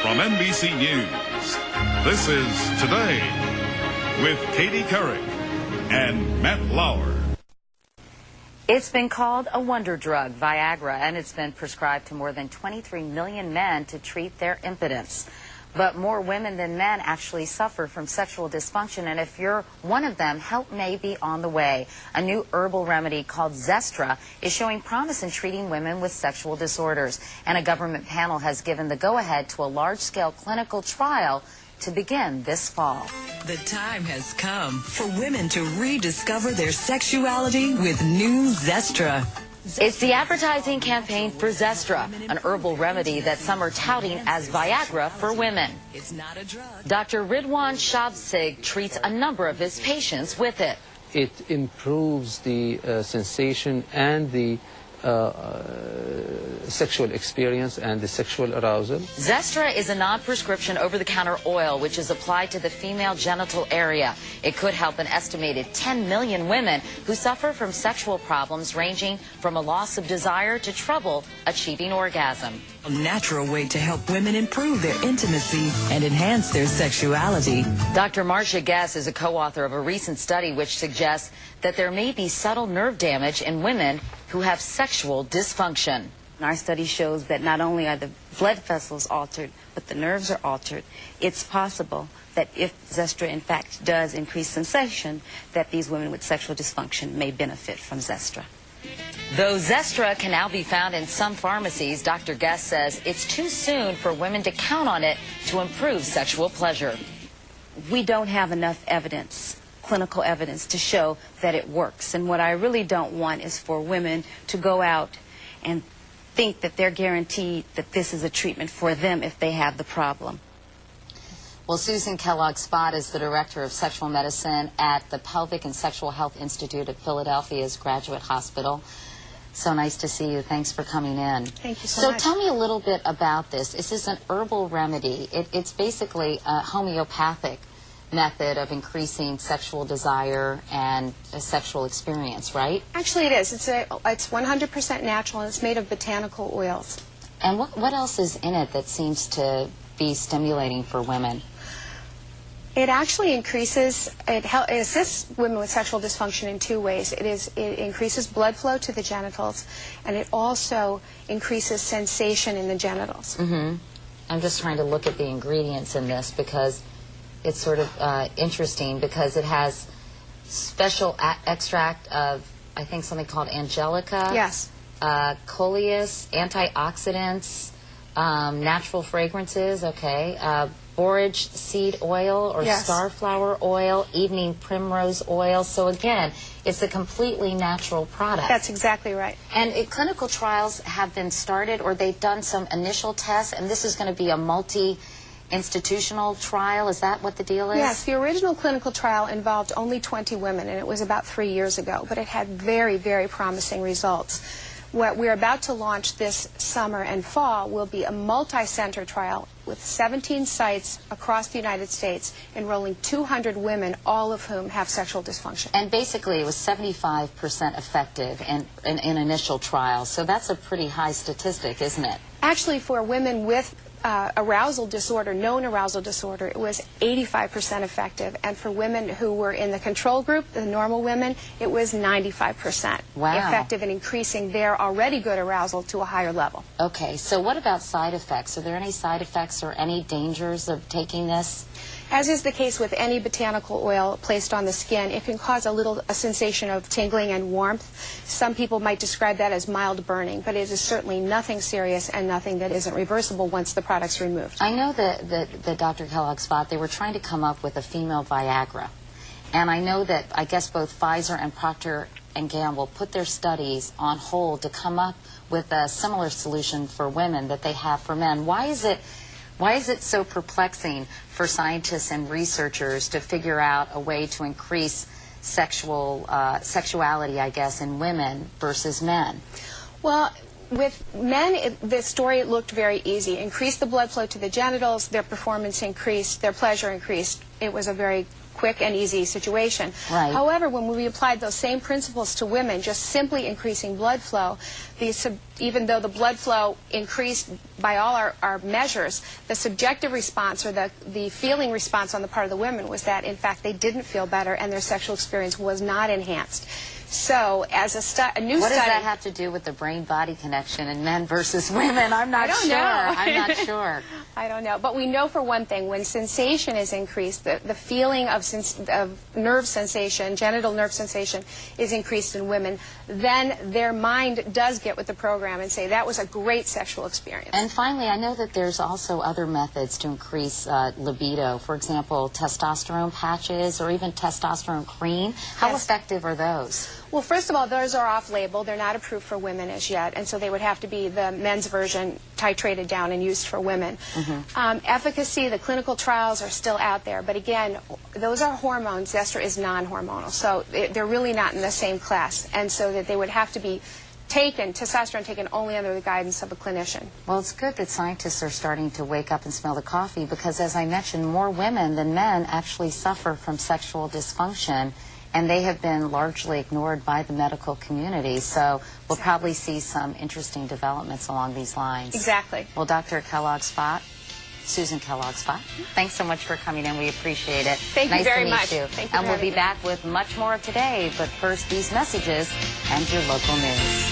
From NBC News, this is Today with Katie Couric and Matt Lauer. It's been called a wonder drug, Viagra, and it's been prescribed to more than 23 million men to treat their impotence. But more women than men actually suffer from sexual dysfunction, and if you're one of them, help may be on the way. A new herbal remedy called Zestrra is showing promise in treating women with sexual disorders, and a government panel has given the go-ahead to a large-scale clinical trial to begin this fall. The time has come for women to rediscover their sexuality with new Zestrra. It's the advertising campaign for Zestrra, an herbal remedy that some are touting as Viagra for women. It's not a drug. Dr. Ridwan Shabsig treats a number of his patients with it. It improves the sensation and the sexual experience and the sexual arousal. Zestrra is a non-prescription over-the-counter oil which is applied to the female genital area. It could help an estimated 10 million women who suffer from sexual problems ranging from a loss of desire to trouble achieving orgasm. A natural way to help women improve their intimacy and enhance their sexuality. Dr. Marcia Guess is a co-author of a recent study which suggests that there may be subtle nerve damage in women who have sexual dysfunction. Our study shows that not only are the blood vessels altered, but the nerves are altered. It's possible that if Zestrra in fact does increase sensation, that these women with sexual dysfunction may benefit from Zestrra. Though Zestrra can now be found in some pharmacies, Dr. Guest says it's too soon for women to count on it to improve sexual pleasure. We don't have enough evidence, clinical evidence, to show that it works. And what I really don't want is for women to go out and think that they're guaranteed that this is a treatment for them if they have the problem. Well, Susan Kellogg-Spott is the Director of Sexual Medicine at the Pelvic and Sexual Health Institute at Philadelphia's Graduate Hospital. So nice to see you. Thanks for coming in. Thank you so much. So tell me a little bit about this. This is an herbal remedy. It's basically a homeopathic method of increasing sexual desire and a sexual experience, right? Actually, it is. It's 100% natural, and it's made of botanical oils. And what else is in it that seems to be stimulating for women? It actually increases, it assists women with sexual dysfunction in two ways. It increases blood flow to the genitals, and it also increases sensation in the genitals. Mm-hmm. I'm just trying to look at the ingredients in this because it's sort of interesting because it has special extract of, I think, something called angelica. Yes. Coleus, antioxidants, natural fragrances, okay, borage seed oil or yes. starflower oil, evening primrose oil. So again, it's a completely natural product. That's exactly right. And clinical trials have been started, or they've done some initial tests, and this is going to be a multi-institutional trial. Is that what the deal is? Yes, the original clinical trial involved only 20 women, and it was about 3 years ago, but it had very, very promising results. What we're about to launch this summer and fall will be a multi-center trial with 17 sites across the United States enrolling 200 women, all of whom have sexual dysfunction. And basically it was 75% effective in initial trials, so that's a pretty high statistic, isn't it? Actually, for women with arousal disorder, known arousal disorder, it was 85% effective. And for women who were in the control group, the normal women, it was 95% effective in increasing their already good arousal to a higher level. Okay, so what about side effects? Are there any side effects or any dangers of taking this? As is the case with any botanical oil placed on the skin, it can cause a sensation of tingling and warmth. Some people might describe that as mild burning, but it is certainly nothing serious and nothing that isn't reversible once the product's removed. I know that Dr. Kellogg-Spott, they were trying to come up with a female Viagra. And I know that, I guess, both Pfizer and Procter & Gamble put their studies on hold to come up with a similar solution for women that they have for men. Why is it so perplexing for scientists and researchers to figure out a way to increase sexuality, I guess, in women versus men? Well, with men, the story looked very easy. Increase the blood flow to the genitals, their performance increased, their pleasure increased. It was a very quick and easy situation. Right. However, when we applied those same principles to women, just simply increasing blood flow, even though the blood flow increased by all our measures, the subjective response or the feeling response on the part of the women was that, in fact, they didn't feel better and their sexual experience was not enhanced. So, as a new What study... does that have to do with the brain-body connection in men versus women? I'm not sure. I'm not sure. I don't know. But we know for one thing, when sensation is increased, the feeling of nerve sensation, genital nerve sensation, is increased in women, then their mind does get with the program and say, that was a great sexual experience. And finally, I know that there's also other methods to increase libido. For example, testosterone patches or even testosterone cream. How effective are those? Well, first of all, those are off-label. They're not approved for women as yet, and so they would have to be the men's version titrated down and used for women. Efficacy, the clinical trials are still out there, but again, those are hormones. Zestrate is non-hormonal, so they're really not in the same class, and so that they would have to be taken, testosterone taken only under the guidance of a clinician. Well, it's good that scientists are starting to wake up and smell the coffee because, as I mentioned, more women than men actually suffer from sexual dysfunction, and they have been largely ignored by the medical community. So we'll probably see some interesting developments along these lines. Exactly. Well, Dr. Kellogg-Spott, Susan Kellogg-Spott, thanks so much for coming in. We appreciate it. Thank you very much. Nice to meet you. Thank you and for we'll be having me. back with much more of today, but first these messages and your local news.